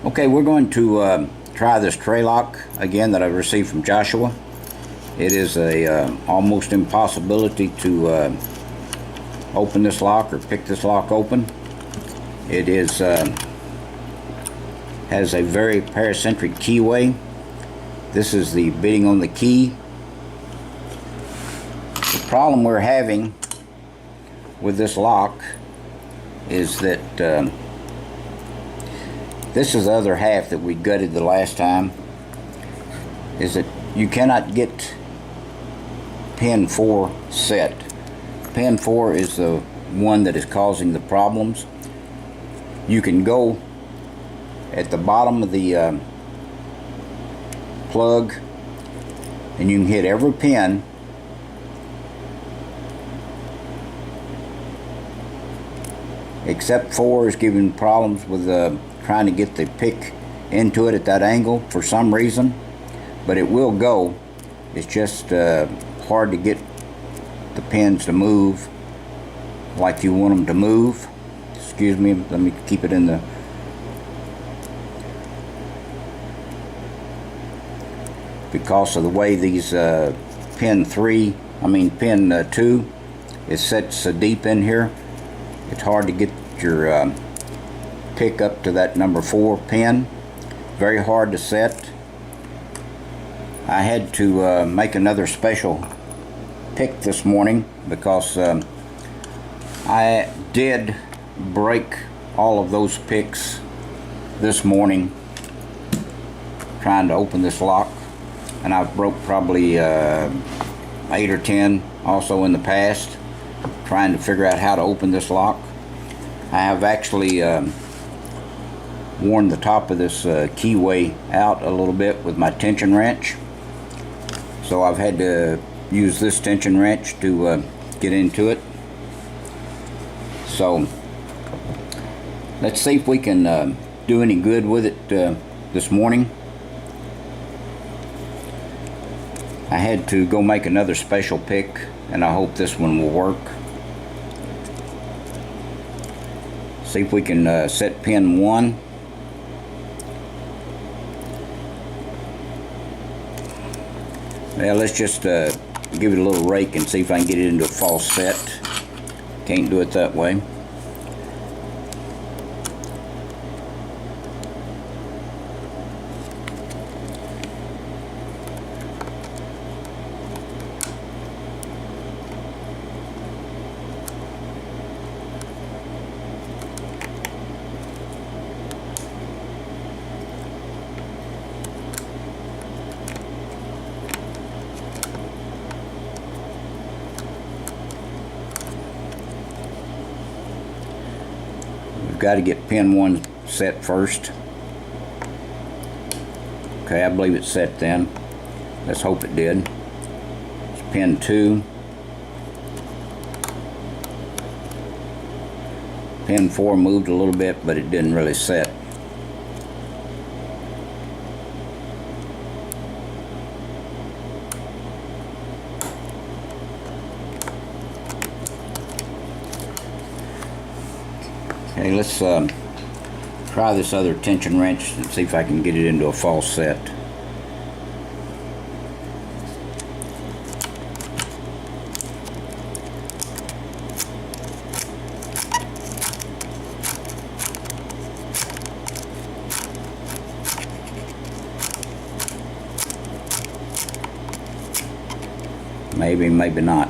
Okay, we're going to try this Trelock again that I received from Joshua. It is a almost impossibility to open this lock or pick this lock open. It is has a very paracentric keyway. This is the bitting on the key. The problem we're having with this lock is that this is the other half that we gutted the last time, is that you cannot get pin 4 set. Pin 4 is the one that is causing the problems. You can go at the bottom of the plug and you can hit every pin except 4 is giving problems with trying to get the pick into it at that angle for some reason, but it will go. It's just hard to get the pins to move like you want them to move. Excuse me, let me keep it in the because of the way these pin 2 is set so deep in here. It's hard to get your pick up to that number 4 pin. Very hard to set. I had to make another special pick this morning because I did break all of those picks this morning trying to open this lock, and I've broke probably 8 or 10 also in the past trying to figure out how to open this lock. I have actually worn the top of this keyway out a little bit with my tension wrench, so I've had to use this tension wrench to get into it. So let's see if we can do any good with it this morning. I had to go make another special pick, and I hope this one will work. See if we can set pin 1. Well, let's just give it a little rake and see if I can get it into a false set. Can't do it that way. We've got to get pin 1 set first. Okay, I believe it's set then. Let's hope it did. It's pin 2. Pin 4 moved a little bit, but it didn't really set. Okay, let's try this other tension wrench and see if I can get it into a false set. Maybe, maybe not.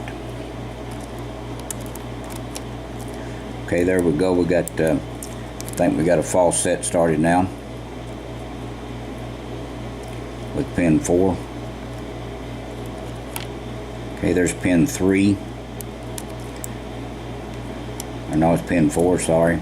Okay, there we go. We got, I think we got a false set started now with pin 4. Okay, there's pin 3. Or no, it's pin 4, sorry.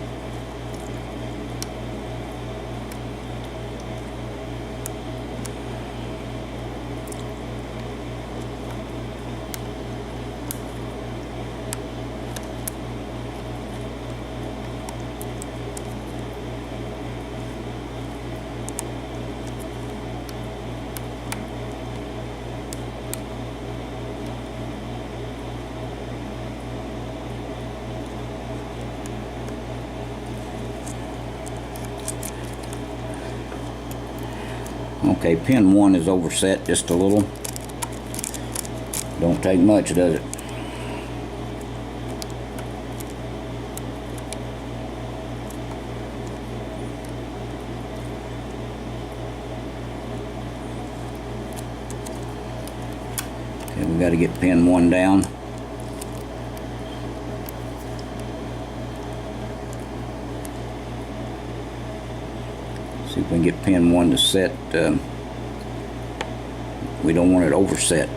Okay, pin 1 is overset just a little. Don't take much, does it? Okay, we got to get pin 1 down. See if we can get pin 1 to set. We don't want it overset.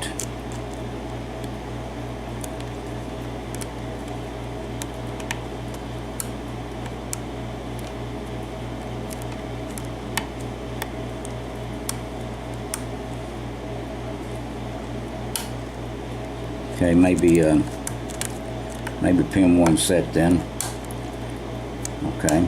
Okay, maybe pin 1 set then. Okay.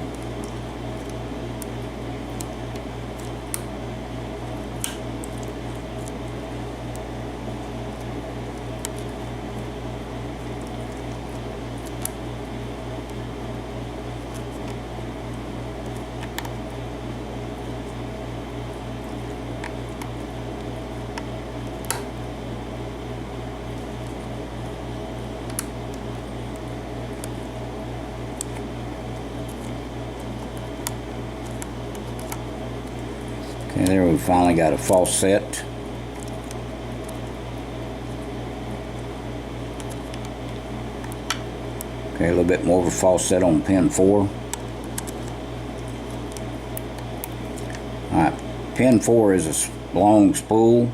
Okay, there we finally got a false set. Okay, a little bit more of a false set on pin 4. Alright, pin 4 is a long spool.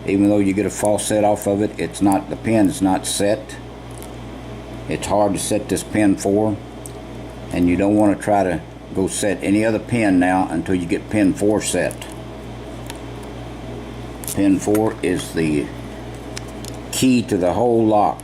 Even though you get a false set off of it, it's not, the pin is not set. It's hard to set this pin 4, and you don't want to try to go set any other pin now until you get pin 4 set. Pin 4 is the key to the whole lock.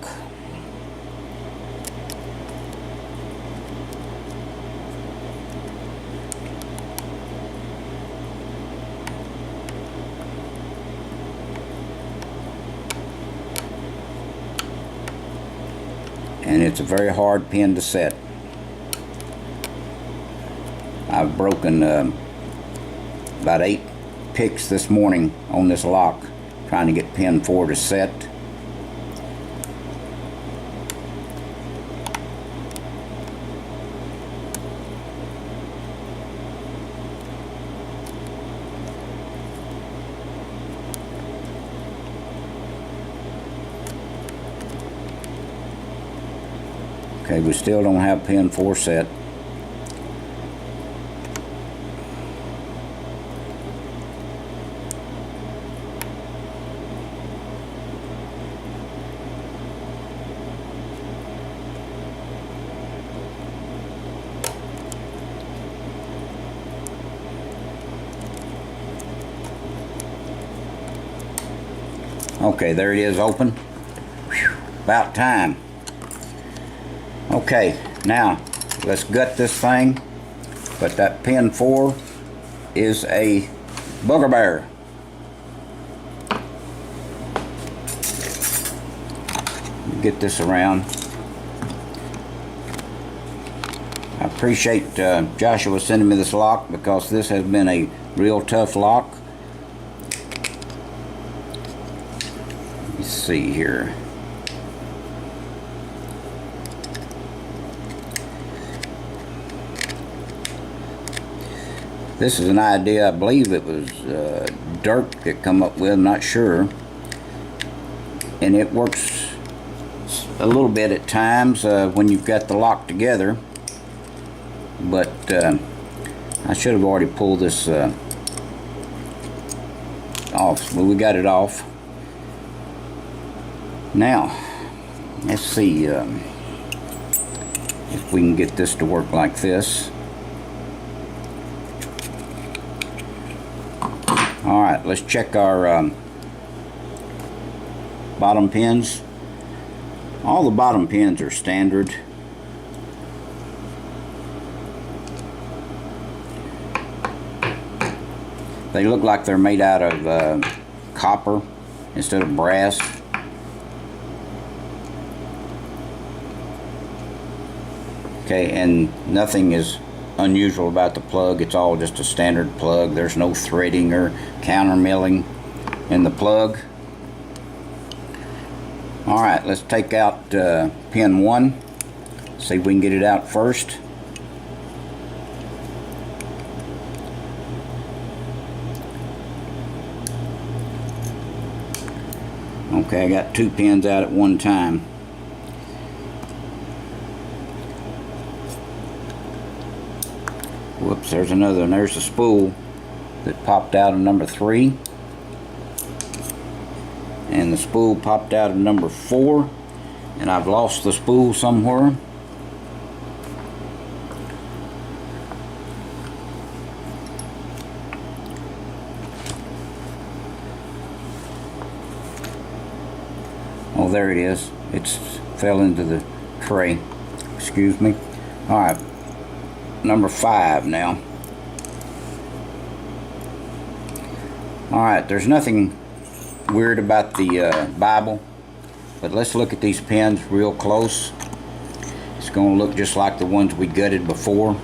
And it's a very hard pin to set. I've broken about 8 picks this morning on this lock trying to get pin 4 to set. Okay, we still don't have pin 4 set. Okay, there it is, open. Whew, about time. Okay, now let's gut this thing. But that pin 4 is a booger bear. Get this around. I appreciate Joshua sending me this lock, because this has been a real tough lock. Let's see here. This is an idea, I believe it was Dirk that come up with, I'm not sure. And it works a little bit at times when you've got the lock together. But I should have already pulled this off, but we got it off. Now, let's see if we can get this to work like this. Alright, let's check our bottom pins. All the bottom pins are standard. They look like they're made out of copper instead of brass. Okay, and nothing is unusual about the plug. It's all just a standard plug. There's no threading or counter milling in the plug. Alright, let's take out pin 1. See if we can get it out first. Okay, I got 2 pins out at one time. Whoops, there's another, and there's the spool that popped out of number 3. And the spool popped out of number 4. And I've lost the spool somewhere. Oh, there it is. It's fell into the tray. Excuse me. Alright. Number 5 now. Alright, there's nothing weird about the Bible, but let's look at these pins real close. It's going to look just like the ones we gutted before.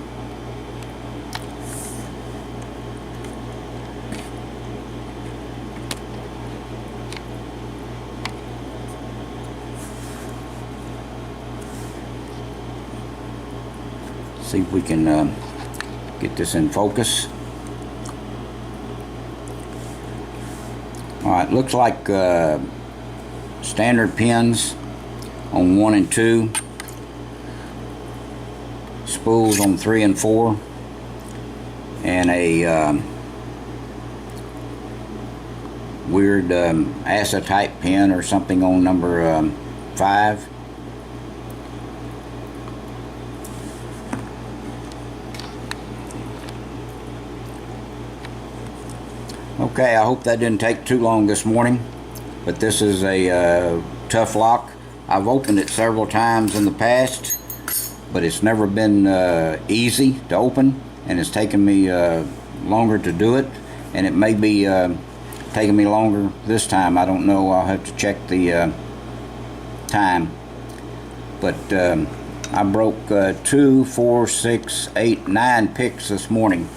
See if we can get this in focus. Alright, looks like standard pins on 1 and 2, spools on 3 and 4, and a weird acetype pin or something on number 5. Okay, I hope that didn't take too long this morning, but this is a tough lock. I've opened it several times in the past, but it's never been easy to open, and it's taken me longer to do it, and it may be taking me longer this time. I don't know. I'll have to check the time. But I broke 2, 4, 6, 8, 9 picks this morning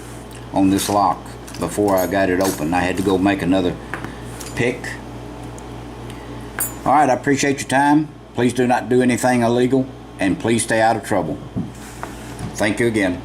on this lock before I got it open. I had to go make another pick. Alright, I appreciate your time. Please do not do anything illegal, and please stay out of trouble. Thank you again.